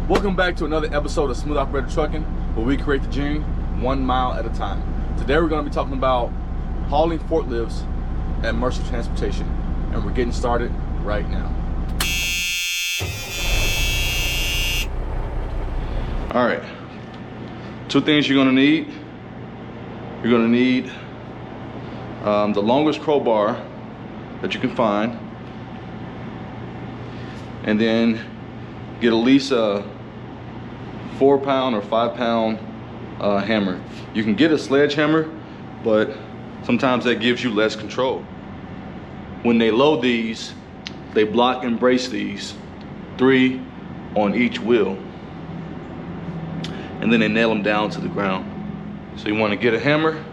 Welcome back to another episode of Smooth Operator Trucking, where we create the dream 1 mile at a time. Today we're going to be talking about hauling forklifts at Mercer Transportation, and we're getting started right now. All right, 2 things you're going to need. You're going to need the longest crowbar that you can find, and then get at least a 4-pound or 5-pound hammer. You can get a sledgehammer, but sometimes that gives you less control. When they load these, they block and brace these, 3 on each wheel, and then they nail them down to the ground. So you want to get a hammer.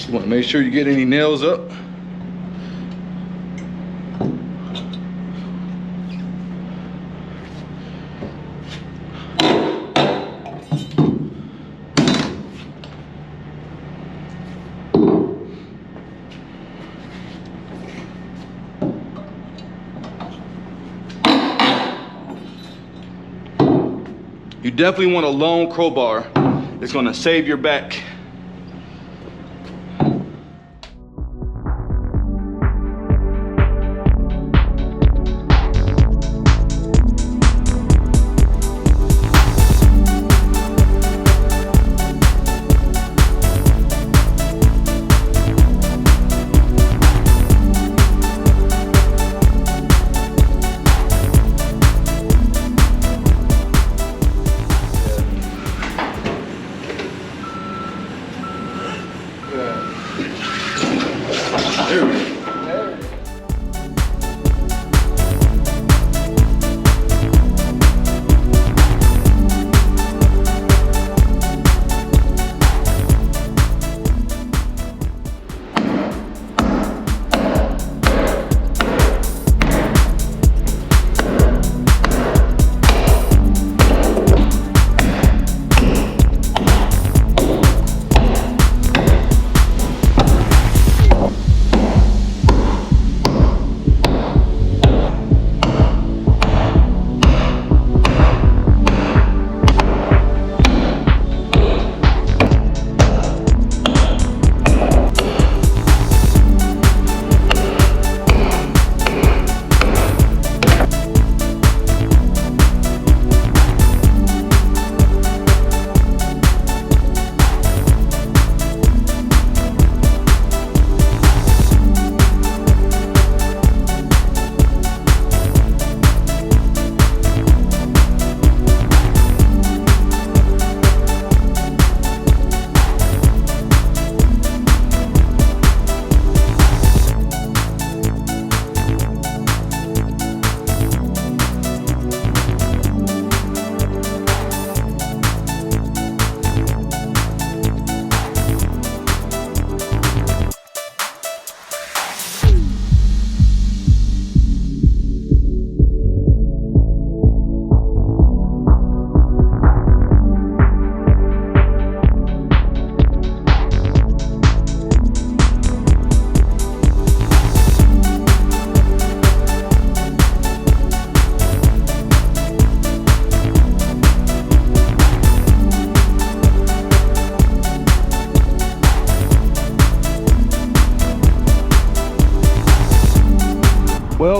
You want to make sure you get any nails up. You definitely want a long crowbar. It's going to save your back.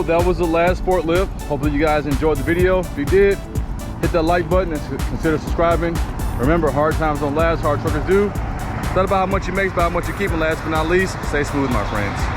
that was the last forklift. Hopefully you guys enjoyed the video. If you did, hit that like button and consider subscribing. Remember, hard times don't last, hard truckers do. It's not about how much you make, it's about how much you keep, and last but not least, stay smooth, my friends.